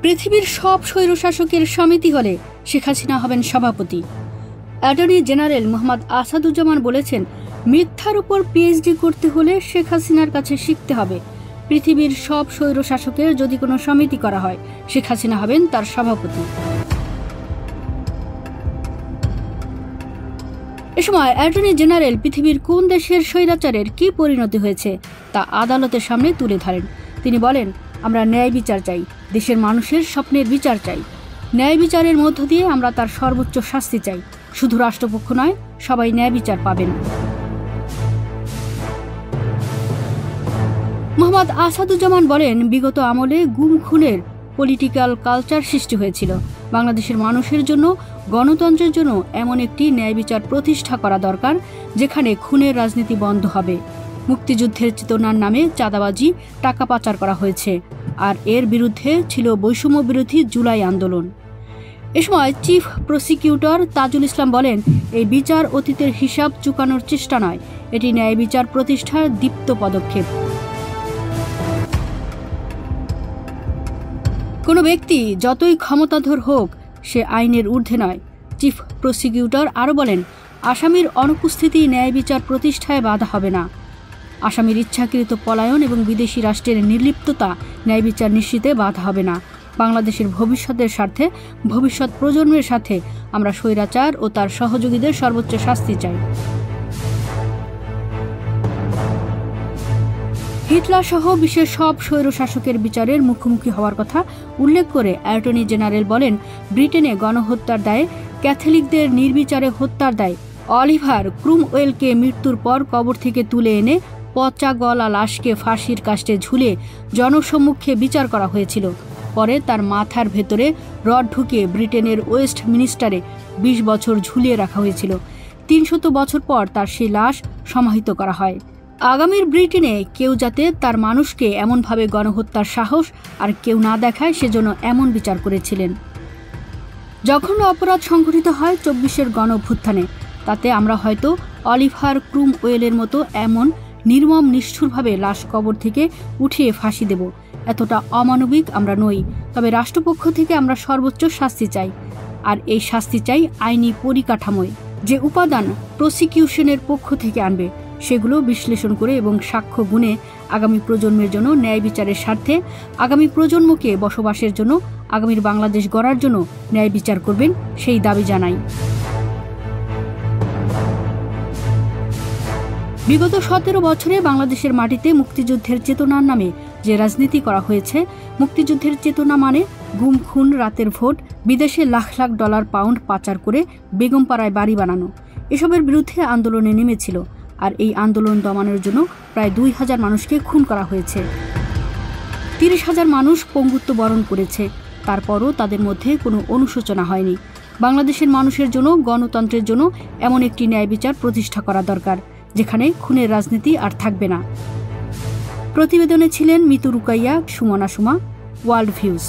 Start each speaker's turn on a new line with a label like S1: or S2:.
S1: পৃথিবীর সব স্বৈরশাসকের সমিতি হলে শেখ হাসিনা হবেন সভাপতি। অ্যাটর্নি জেনারেল মোহাম্মদ আসাদুজ্জামান বলেছেন, মিথ্যার উপর পিএইচডি করতে হলে শেখ হাসিনার কাছে শিখতে হবে। পৃথিবীর সব স্বৈরশাসকের যদি কোনো সমিতি করা হয়, শেখ হাসিনা হবেন তার সভাপতি। এ সময় অ্যাটর্নি জেনারেল পৃথিবীর কোন দেশের স্বৈরাচারের কি পরিণতি হয়েছে তা আদালতের সামনে তুলে ধরেন। তিনি বলেন, আমরা ন্যায় বিচার চাই, দেশের মানুষের স্বপ্নের বিচার চাই। ন্যায় বিচারের মধ্য দিয়ে আমরা তার সর্বোচ্চ শাস্তি চাই। শুধু রাষ্ট্রপক্ষ নয়, সবাই ন্যায় বিচার পাবেন। মোহাম্মদ আসাদুজ্জামান বলেন, বিগত আমলে গুম খুনের পলিটিক্যাল কালচার সৃষ্টি হয়েছিল। বাংলাদেশের মানুষের জন্য, গণতন্ত্রের জন্য এমন একটি ন্যায় বিচার প্রতিষ্ঠা করা দরকার, যেখানে খুনের রাজনীতি বন্ধ হবে। মুক্তিযুদ্ধের চেতনার নামে চাঁদাবাজি, টাকা পাচার করা হয়েছে, আর এর বিরুদ্ধে ছিল বৈষম্য বিরোধী জুলাই আন্দোলন। এ সময় চিফ প্রসিকিউটর তাজুল ইসলাম বলেন, এই বিচার অতীতের হিসাব চুকানোর চেষ্টা নয়, এটি ন্যায় বিচার প্রতিষ্ঠার দীপ্ত পদক্ষেপ। কোনো ব্যক্তি যতই ক্ষমতাধর হোক, সে আইনের ঊর্ধ্বে নয়। চিফ প্রসিকিউটর আরও বলেন, আসামির অনুপস্থিতি ন্যায় বিচার প্রতিষ্ঠায় বাধা হবে না। আসামির ইচ্ছাকৃত পলায়ন এবং বিদেশি রাষ্ট্রের নির্লিপ্ততা ন্যায় বিচার নিশ্চিতে বাধা হবে না। বাংলাদেশের ভবিষ্যতের স্বার্থে, ভবিষ্যৎ প্রজন্মের সাথে আমরা স্বৈরাচার ও তার সহযোগীদের সর্বোচ্চ শাস্তি চাই। হিটলার সহ বিশ্বের সব স্বৈরশাসকের বিচারের মুখোমুখি হওয়ার কথা উল্লেখ করে অ্যাটর্নি জেনারেল বলেন, ব্রিটেনে গণহত্যার দায়ে, ক্যাথলিকদের নির্বিচারে হত্যার দায়ে অলিভার ক্রুমওয়েলকে মৃত্যুর পর কবর থেকে তুলে এনে পচা গলা লাশকে ফাঁসির কাস্টে ঝুলিয়ে জনসম্মুখে বিচার করা হয়েছিল। পরে তার মাথার ভেতরে রড ঢুকিয়ে ব্রিটেনের ওয়েস্ট মিনিস্টারে 20 বছর ঝুলিয়ে রাখা হয়েছিল। 300 বছর পর তার সেই লাশ সমাহিত করা হয়। আগামীর ব্রিটেনে কেউ যাতে তার মানুষকে এমনভাবে গণহত্যার সাহস আর কেউ না দেখায়, সেজন্য এমন বিচার করেছিলেন। যখন অপরাধ সংঘটিত হয় 24-এর গণঅভ্যুত্থানে, তাতে আমরা হয়তো অলিভার ক্রুমওয়েলের মতো এমন নির্মম নিষ্ঠুরভাবে লাশ কবর থেকে উঠিয়ে ফাঁসি দেব, এতটা অমানবিক আমরা নই। তবে রাষ্ট্রপক্ষ থেকে আমরা সর্বোচ্চ শাস্তি চাই, আর এই শাস্তি চাই আইনি পরিকাঠামোয়। যে উপাদান প্রসিকিউশনের পক্ষ থেকে আনবে, সেগুলো বিশ্লেষণ করে এবং সাক্ষ্য গুণে আগামী প্রজন্মের জন্য ন্যায় বিচারের স্বার্থে, আগামী প্রজন্মকে বসবাসের জন্য, আগামীর বাংলাদেশ গড়ার জন্য ন্যায় বিচার করবেন, সেই দাবি জানাই। বিগত 17 বছরে বাংলাদেশের মাটিতে মুক্তিযুদ্ধের চেতনার নামে যে রাজনীতি করা হয়েছে, মুক্তিযুদ্ধের চেতনা মানে গুম খুন, রাতের ভোট, বিদেশে লাখ লাখ ডলার পাউন্ড পাচার করে বেগমপাড়ায় বাড়ি বানানো, এসবের বিরুদ্ধে আন্দোলনে নেমেছিল। আর এই আন্দোলন দমানোর জন্য প্রায় 2000 মানুষকে খুন করা হয়েছে। 30,000 মানুষ পঙ্গুত্ব বরণ করেছে। তারপরও তাদের মধ্যে কোনো অনুশোচনা হয়নি। বাংলাদেশের মানুষের জন্য, গণতন্ত্রের জন্য এমন একটি ন্যায় বিচার প্রতিষ্ঠা করা দরকার, যেখানে খুনের রাজনীতি আর থাকবে না। প্রতিবেদনে ছিলেন মিতু রুকাইয়া, সুমনা সুমা, ওয়ার্ল্ড ভিউজ।